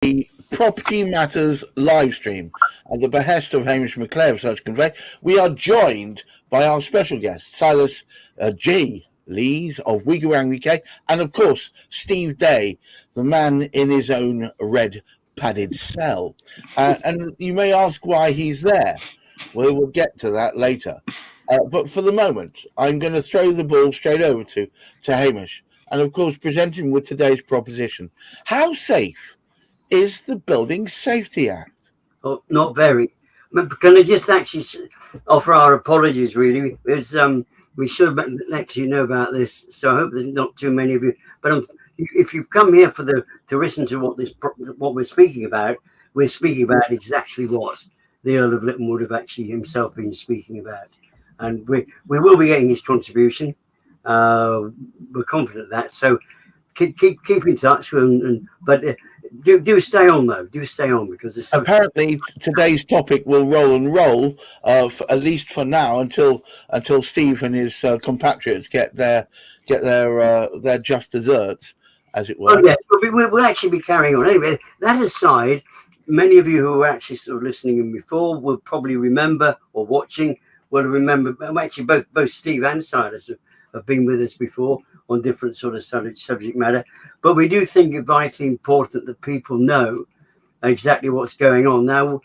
the Property Matters live stream at the behest of Hamish McLay of Search Convey. We are joined by our special guest, Silas J. Lees of Wigarang UK, and of course, Steve Day, the man in his own red padded cell. And you may ask why he's there. We will get to that later. But for the moment, I'm going to throw the ball straight over to Hamish, and of course, present him with today's proposition. How safe is the Building Safety Act? Oh, not very. Can I just actually offer our apologies, really? Because we should let you know about this, so I hope there's not too many of you. But if you've come here to listen to what we're speaking about exactly what the Earl of Lytton would have actually himself been speaking about. And we will be getting his contribution. We're confident of that. So keep in touch. But do stay on, though. Do stay on, because apparently today's topic will roll and roll, at least for now, until Steve and his compatriots get their just desserts, as it were. Oh, yes, we'll actually be carrying on. Anyway, that aside, many of you who were actually sort of listening in before will probably remember, or watching, will remember. Actually, both Steve and Silas have been with us before on different sort of subject matter. But we do think it vitally important that people know exactly what's going on. Now,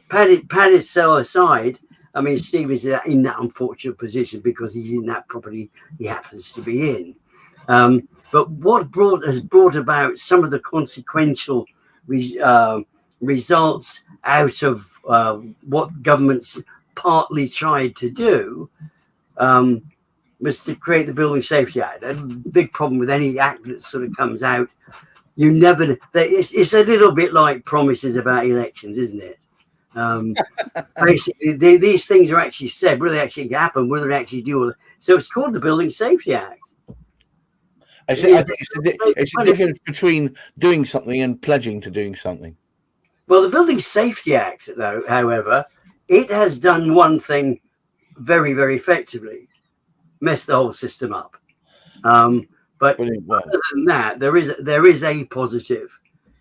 padded cell aside, I mean, Steve is in that unfortunate position because he's in that property he happens to be in. But what has brought about some of the consequential results out of what governments partly tried to do was to create the Building Safety Act. A big problem with any act that sort of comes out, it's a little bit like promises about elections, isn't it? Basically, these things are actually said, whether they actually happen, whether they actually do. So it's called the Building Safety Act. I think it's the difference between doing something and pledging to doing something. Well, the Building Safety Act, though, however, it has done one thing very, very effectively: mess the whole system up. But other than that, there is a positive,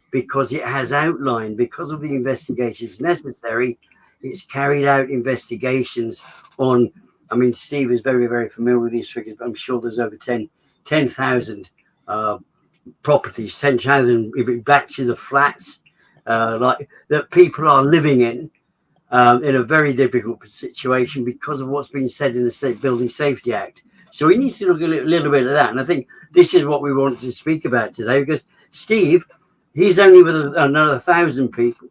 because it has outlined, because of the investigations necessary, it's carried out investigations on. I mean, Steve is very, very familiar with these figures, but I'm sure there's over 10,000 properties, 10,000 batches of flats like that people are living in a very difficult situation because of what's been said in the Building Safety Act. So we need to look at a little bit of that. And I think this is what we wanted to speak about today, because Steve, he's only with another 1,000 people,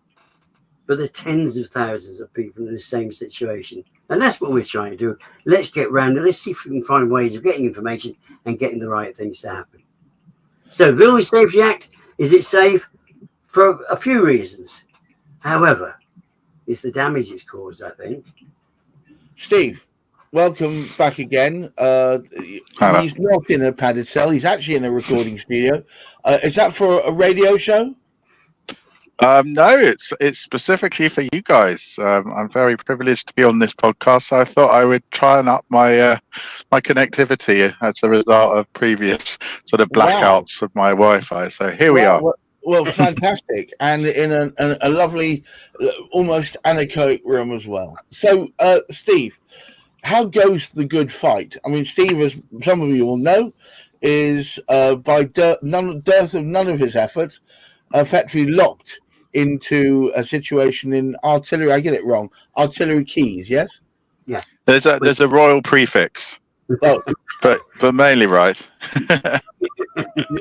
but there are tens of thousands of people in the same situation. And that's what we're trying to do. Let's get round it. Let's see if we can find ways of getting information and getting the right things to happen. So, Building Safety Act, is it safe? For a few reasons. However, it's the damage it's caused, I think. Steve, welcome back again. He's not in a padded cell. He's actually in a recording studio. Is that for a radio show? No, it's specifically for you guys. I'm very privileged to be on this podcast. So I thought I would try and up my connectivity as a result of previous sort of blackouts with my Wi-Fi. So here we are. Well, fantastic, and in a lovely, almost anechoic room as well. So, Steve, how goes the good fight? I mean, Steve, as some of you will know, is by dearth of none of his efforts, effectively locked into a situation in artillery. I get it wrong. Artillery Quays, yes. Yeah. There's a royal prefix. Oh. but mainly right.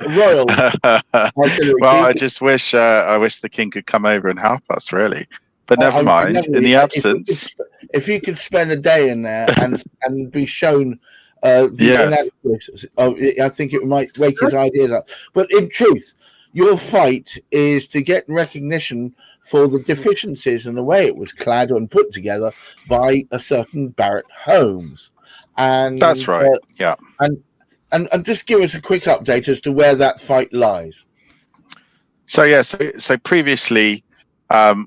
Royal. Well, I just wish the king could come over and help us, really. But never mind. In the absence, if you could spend a day in there and be shown the inadequacies, I think it might wake his ideas up. But in truth, your fight is to get recognition for the deficiencies in the way it was clad and put together by a certain Barrett Holmes. And that's right. Yeah. And just give us a quick update as to where that fight lies. So previously,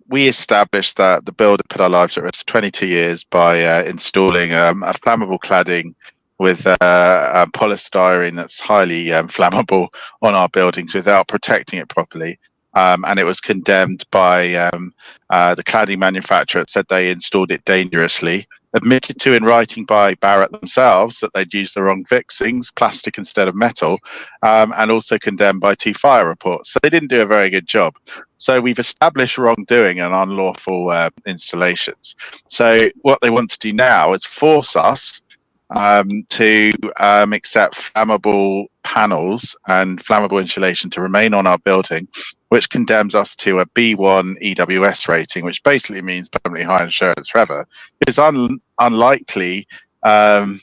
we established that the builder put our lives at risk for 22 years by installing a flammable cladding with polystyrene that's highly flammable on our buildings without protecting it properly. and it was condemned by the cladding manufacturer. It said they installed it dangerously. Admitted to in writing by Barratt themselves that they'd used the wrong fixings, plastic instead of metal, and also condemned by 2 fire reports. So they didn't do a very good job. So we've established wrongdoing and unlawful installations. So what they want to do now is force us to accept flammable panels and flammable insulation to remain on our building, which condemns us to a B1 EWS rating, which basically means permanently high insurance forever. It's unlikely to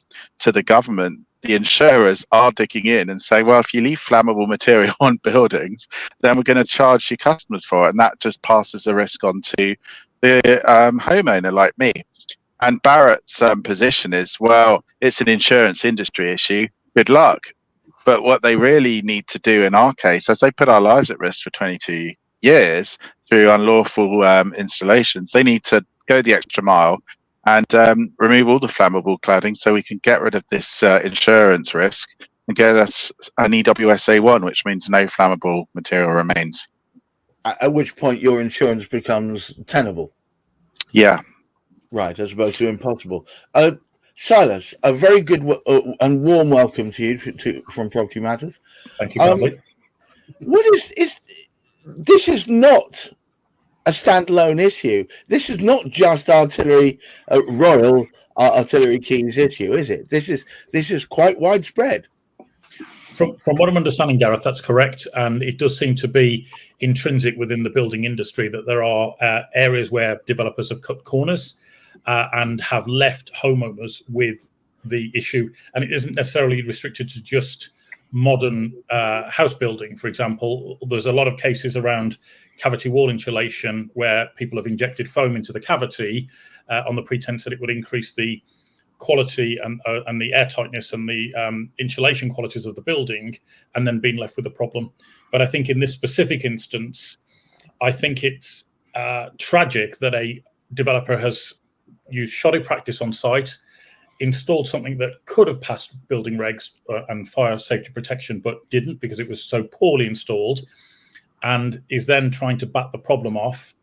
the government. The insurers are digging in and saying, well, if you leave flammable material on buildings, then we're going to charge your customers for it. And that just passes the risk on to the homeowner like me. And Barratt's position is, well, it's an insurance industry issue. Good luck. But what they really need to do in our case, as they put our lives at risk for 22 years through unlawful installations, they need to go the extra mile and remove all the flammable cladding so we can get rid of this insurance risk and get us an EWSA1, which means no flammable material remains. At which point your insurance becomes tenable. Yeah. Right, as opposed to impossible. Silas, a very good and warm welcome to you from Property Matters. Thank you, Bradley. What is this is not a standalone issue. This is not just Royal Artillery Quays issue, is it? This is quite widespread. From what I'm understanding, Gareth, that's correct, and it does seem to be intrinsic within the building industry that there are areas where developers have cut corners and have left homeowners with the issue, and it isn't necessarily restricted to just modern house building. For example, there's a lot of cases around cavity wall insulation where people have injected foam into the cavity on the pretense that it would increase the quality and the air tightness and the insulation qualities of the building, and then being left with a problem. But I think in this specific instance, I think it's tragic that a developer has used shoddy practice on site, installed something that could have passed building regs and fire safety protection, but didn't because it was so poorly installed, and is then trying to bat the problem off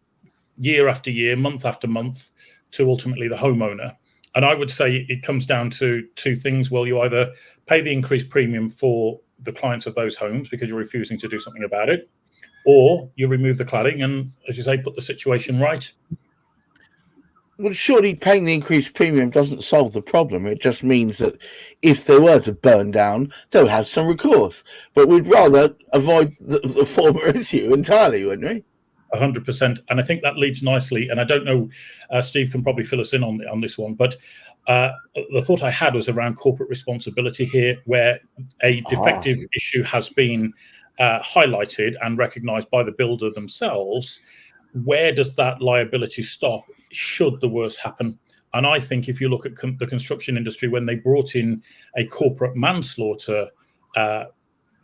year after year, month after month, to ultimately the homeowner. And I would say it comes down to 2 things. Well, you either pay the increased premium for the clients of those homes because you're refusing to do something about it, or you remove the cladding and, as you say, put the situation right. Well, surely paying the increased premium doesn't solve the problem. It just means that if they were to burn down, they'll have some recourse. But we'd rather avoid the former issue entirely, wouldn't we? 100%, and I think that leads nicely. And I don't know, Steve can probably fill us in on this one, but the thought I had was around corporate responsibility here, where a defective issue has been highlighted and recognised by the builder themselves. Where does that liability stop should the worst happen? And I think if you look at the construction industry, when they brought in a corporate manslaughter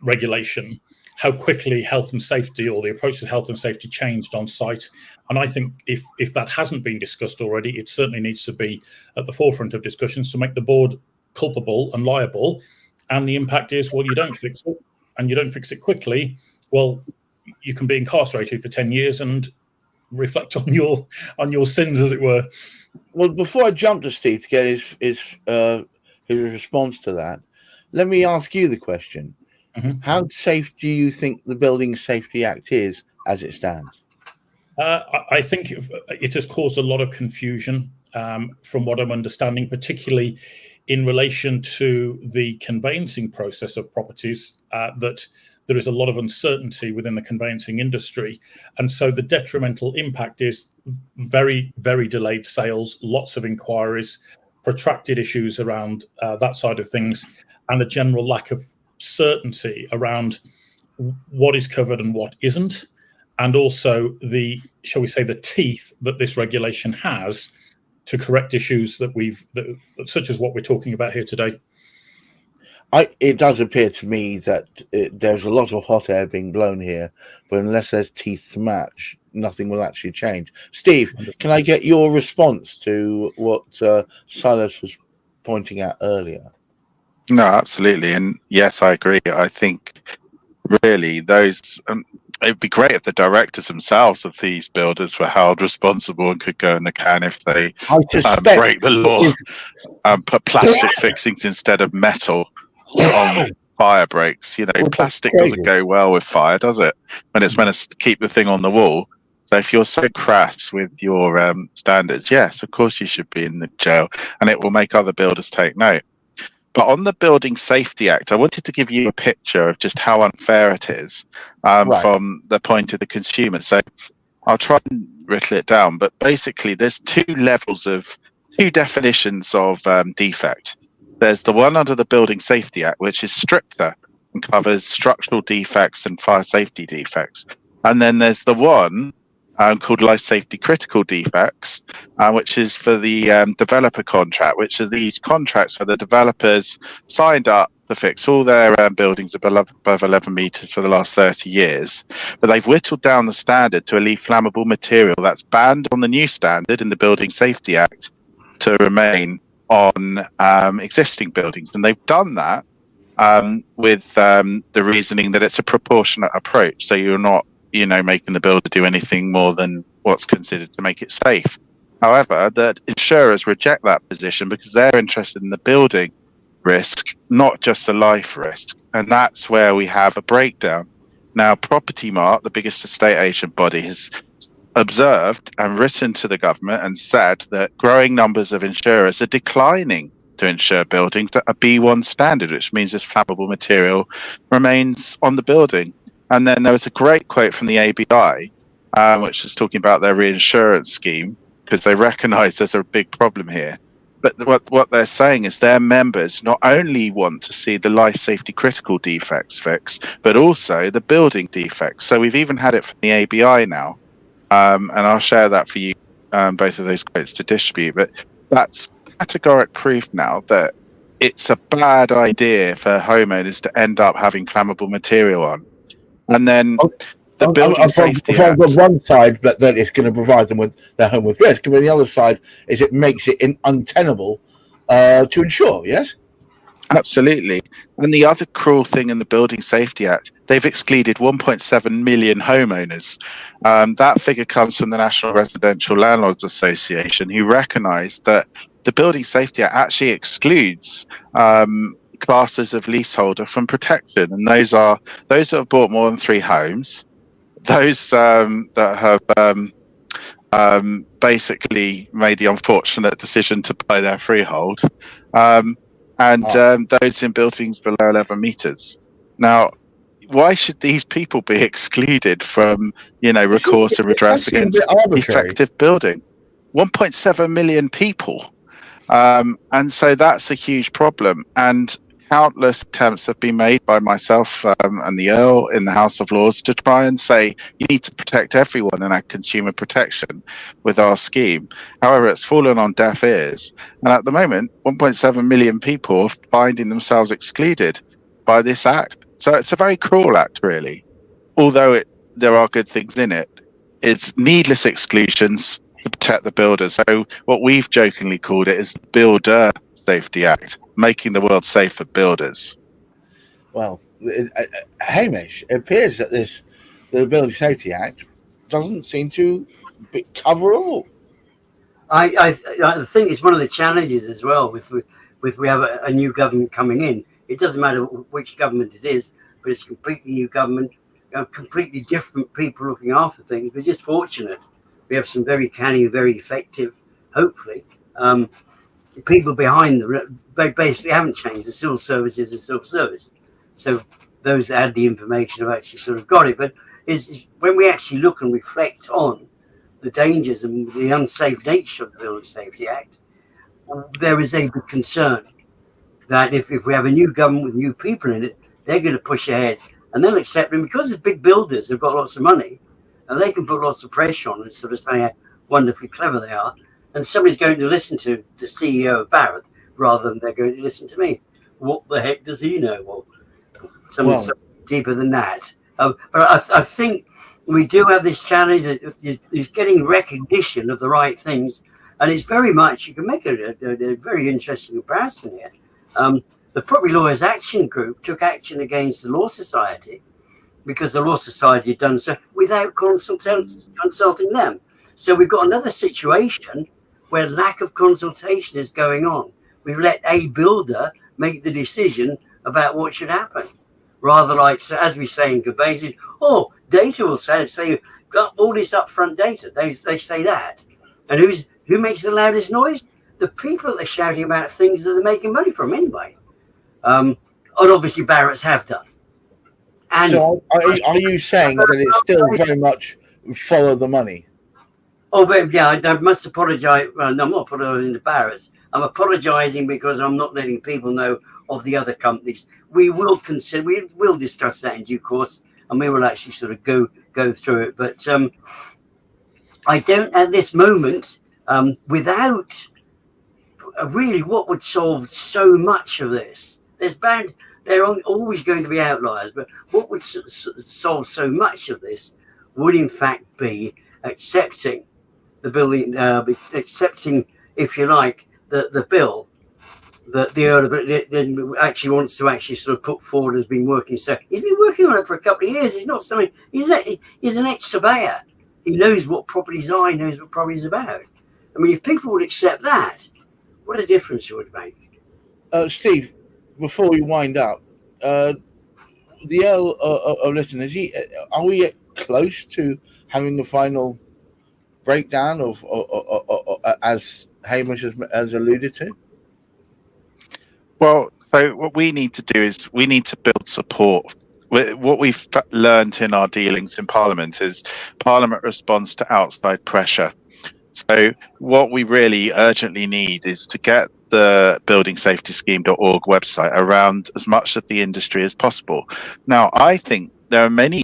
regulation, how quickly health and safety, or the approach to health and safety, changed on site. And I think if that hasn't been discussed already, it certainly needs to be at the forefront of discussions to make the board culpable and liable. And the impact is, well, you don't fix it, and you don't fix it quickly, well, you can be incarcerated for 10 years and reflect on your sins, as it were. Well, before I jump to Steve to get his response to that, let me ask you the question. Mm-hmm. How safe do you think the Building Safety Act is as it stands? I think it has caused a lot of confusion from what I'm understanding, particularly in relation to the conveyancing process of properties, that there is a lot of uncertainty within the conveyancing industry. And so the detrimental impact is very, very delayed sales, lots of inquiries, protracted issues around that side of things, and a general lack of certainty around what is covered and what isn't, and also the, shall we say, the teeth that this regulation has to correct issues that such as what we're talking about here today. It does appear to me that there's a lot of hot air being blown here, but unless there's teeth to match, nothing will actually change. Steve, can I get your response to what Silas was pointing out earlier? No, absolutely. And yes, I agree. I think really those it'd be great if the directors themselves of these builders were held responsible and could go in the can if they I suspect break the law. Put plastic fixings instead of metal on fire breaks. You know, plastic doesn't go well with fire, does it? When it's meant to keep the thing on the wall. So if you're so crass with your standards, yes, of course you should be in the jail, and it will make other builders take note. But on the Building Safety Act, I wanted to give you a picture of just how unfair it is from the point of the consumer. So I'll try and whittle it down, but basically there's two definitions of defect. There's the one under the Building Safety Act, which is stricter and covers structural defects and fire safety defects. And then there's the one called life safety critical defects, which is for the developer contract, which are these contracts where the developers signed up to fix all their buildings above 11 meters for the last 30 years. But they've whittled down the standard to leave flammable material that's banned on the new standard in the Building Safety Act to remain on existing buildings. And they've done that with the reasoning that it's a proportionate approach. So you're not making the builder do anything more than what's considered to make it safe. However, the insurers reject that position because they're interested in the building risk, not just the life risk. And that's where we have a breakdown. Now, Property Mart, the biggest estate agent body, has observed and written to the government and said that growing numbers of insurers are declining to insure buildings at a B1 standard, which means this flammable material remains on the building. And then there was a great quote from the ABI, which is talking about their reinsurance scheme, because they recognise there's a big problem here. But what they're saying is their members not only want to see the life safety critical defects fixed, but also the building defects. So we've even had it from the ABI now, and I'll share that for you, both of those quotes to distribute. But that's categoric proof now that it's a bad idea for homeowners to end up having flammable material on. And then the Building Safety Act. On one side, that it's going to provide them with their home with risk, but on the other side is it makes it untenable to insure. Yes, absolutely. And the other cruel thing in the Building Safety Act, they've excluded 1.7 million homeowners. That figure comes from the National Residential Landlords Association, who recognised that the Building Safety Act actually excludes classes of leaseholder from protection, and those that have bought more than 3 homes, those that have basically made the unfortunate decision to buy their freehold, and those in buildings below 11 meters. Now, why should these people be excluded from recourse and redress against defective building? 1.7 million people, and so that's a huge problem. And countless attempts have been made by myself and the Earl in the House of Lords to try and say you need to protect everyone and add consumer protection with our scheme. However, it's fallen on deaf ears. And at the moment, 1.7 million people are finding themselves excluded by this act. So it's a very cruel act, really. Although there are good things in it, it's needless exclusions to protect the builders. So what we've jokingly called it is the Builder Safety Act, making the world safe for builders. Well, Hamish, it appears that the Building Safety Act doesn't seem to cover all. I think it's one of the challenges as well with we have a new government coming in. It doesn't matter which government it is, but it's a completely new government, completely different people looking after things. We're just fortunate. We have some very canny, very effective, hopefully, people behind them. They basically haven't changed. The civil service is a civil service. So those that had the information have actually sort of got it. But is when we actually look and reflect on the dangers and the unsafe nature of the Building Safety Act, there is a big concern that if we have a new government with new people in it, they're going to push ahead and they'll accept them because the big builders have got lots of money and they can put lots of pressure on and sort of say how wonderfully clever they are. And somebody's going to listen to the CEO of Barrett rather than they're going to listen to me. What the heck does he know? Well, something deeper than that. But I think we do have this challenge that is getting recognition of the right things. And it's very much, you can make a very interesting comparison here. The Property Lawyers Action Group took action against the Law Society because the Law Society had done so without consulting them. So we've got another situation where lack of consultation is going on. We've let a builder make the decision about what should happen, rather like, so as we say in Conveyancing, data will say got all this upfront data. They say that, and who makes the loudest noise? The people that are shouting about things that they're making money from anyway. And obviously Barrett's have done. And so are you saying that it's still very much follow the money? Oh, yeah, I must apologise. Well, no, I'm not apologising to Barrett's. I'm apologising because I'm not letting people know of the other companies. We will discuss that in due course, and we will actually sort of go through it. But I don't at this moment, without really what would solve so much of this. There are always going to be outliers, but what would solve so much of this would in fact be accepting the building, accepting, if you like, the bill that the Earl of Lytton actually wants to actually sort of put forward has been working. So he's been working on it for a couple of years. It's not something. He's an ex-surveyor. He knows what properties are. He knows what properties are about. I mean, if people would accept that, what a difference it would make. Steve, before we wind up, the Earl of Lytton, are we close to having the final breakdown of as Hamish has alluded to? Well, so what we need to do is we need to build support. What we've learned in our dealings in Parliament is Parliament responds to outside pressure. So what we really urgently need is to get the buildingsafetyscheme.org website around as much of the industry as possible. Now, I think there are many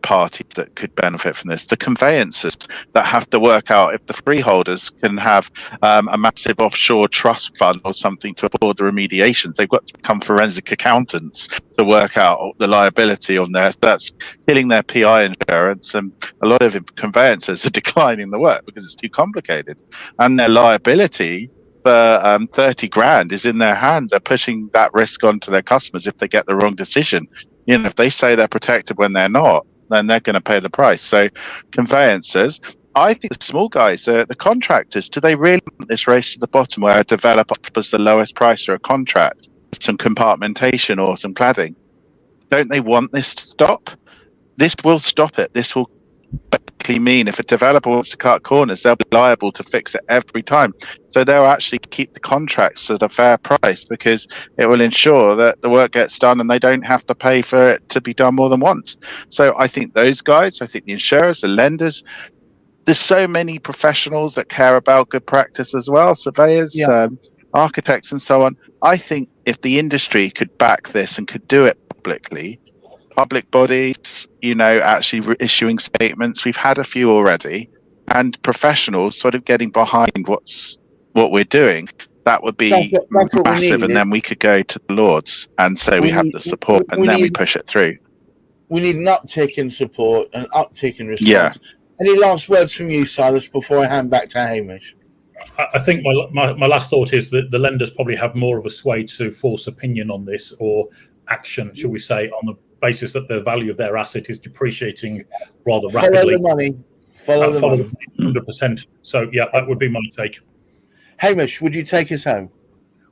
parties that could benefit from this. The conveyancers that have to work out if the freeholders can have a massive offshore trust fund or something to afford the remediations. They've got to become forensic accountants to work out the liability on there. That's killing their PI insurance, and a lot of conveyancers are declining the work because it's too complicated. And their liability for 30 grand is in their hands. They're pushing that risk onto their customers if they get the wrong decision. You know, if they say they're protected when they're not, then they're going to pay the price. So conveyancers, I think the small guys, the contractors, do they really want this race to the bottom where a developer offers the lowest price or a contract, some compartmentation or some cladding? Don't they want this to stop? This will stop it. This will basically mean if a developer wants to cut corners, they'll be liable to fix it every time. So they'll actually keep the contracts at a fair price because it will ensure that the work gets done and they don't have to pay for it to be done more than once. So I think those guys, I think the insurers, the lenders, there's so many professionals that care about good practice as well, surveyors, architects and so on. I think if the industry could back this and could do it publicly, public bodies, actually issuing statements. We've had a few already, and professionals sort of getting behind what we're doing. That would be massive, and then we could go to the Lords and say we have the support, and then we push it through. We need an uptick in support, an uptick in response. Yeah. Any last words from you, Silas, before I hand back to Hamish? I think my last thought is that the lenders probably have more of a sway to force opinion on this, or action, shall we say, on the basis that the value of their asset is depreciating rather rapidly. Follow the money. 100%. So, yeah, that would be my take. Hamish, would you take us home?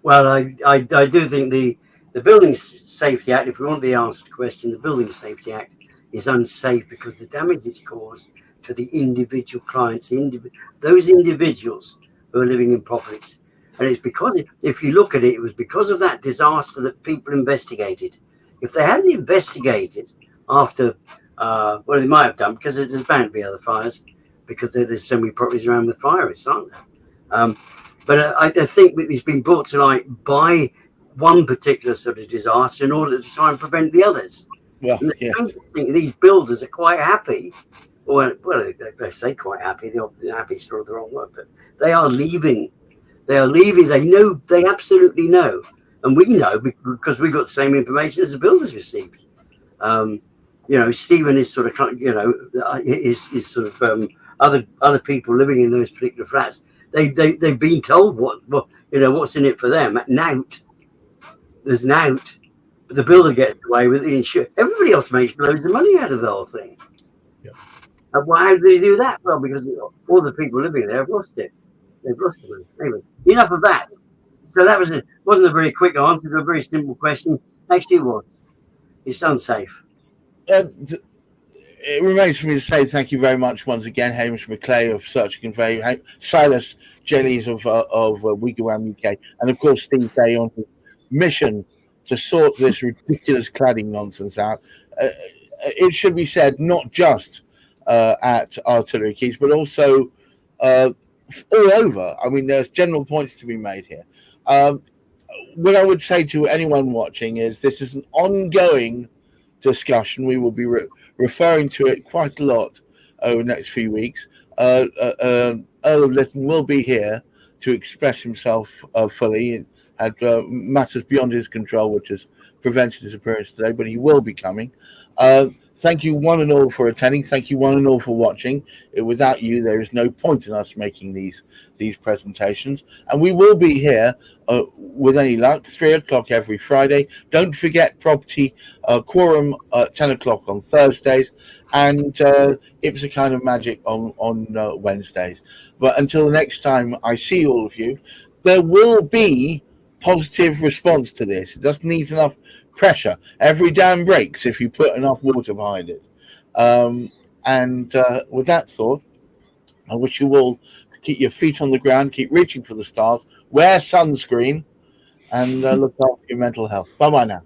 Well, I do think the Building Safety Act, if we want the answer to the question, the Building Safety Act is unsafe because the damage it's caused to the individual clients, those individuals who are living in properties. And it's because, if you look at it, it was because of that disaster that people investigated. If they hadn't investigated after, well, they might have done because there's bound to be other fires because there's so many properties around with fire risks, aren't there? But I think it's been brought to light by one particular sort of disaster in order to try and prevent the others. Well, and I don't think these builders are quite happy. Well, they say quite happy. Happy is sort of the wrong word, but they are leaving. They are leaving. They know. They absolutely know. And we know because we got the same information as the builders received. Stephen is sort of, is sort of other people living in those particular flats. They've been told what's in it for them. Nout. There's nout. the builder gets away with the insurance. Everybody else makes loads of money out of the whole thing. Yeah. And why? How do they do that? Well, because all the people living there have lost it. They've lost the money. Anyway, enough of that. So that wasn't a very quick answer to a very simple question. Actually, it was. It's unsafe. It remains for me to say thank you very much once again, Hamish McLay of Search and Convey, Silas Jellies of Wigwam UK, and of course Steve Day on his mission to sort this ridiculous cladding nonsense out. It should be said, not just at Artillery Quays, but also all over. I mean, there's general points to be made here. What I would say to anyone watching is this is an ongoing discussion. We will be referring to it quite a lot over the next few weeks. Earl of Lytton will be here to express himself fully. Had matters beyond his control, which has prevented his appearance today, but he will be coming. Thank you one and all for attending. Thank you one and all for watching. Without you, there is no point in us making these presentations. And we will be here, with any luck, 3 o'clock every Friday. Don't forget property quorum at 10 o'clock on Thursdays, and it's a kind of magic on Wednesdays. But until the next time I see all of you, there will be positive response to this. It doesn't need enough pressure. Every dam breaks if you put enough water behind it. And with that thought, I wish you all to keep your feet on the ground, keep reaching for the stars, wear sunscreen, and look after your mental health. Bye-bye now.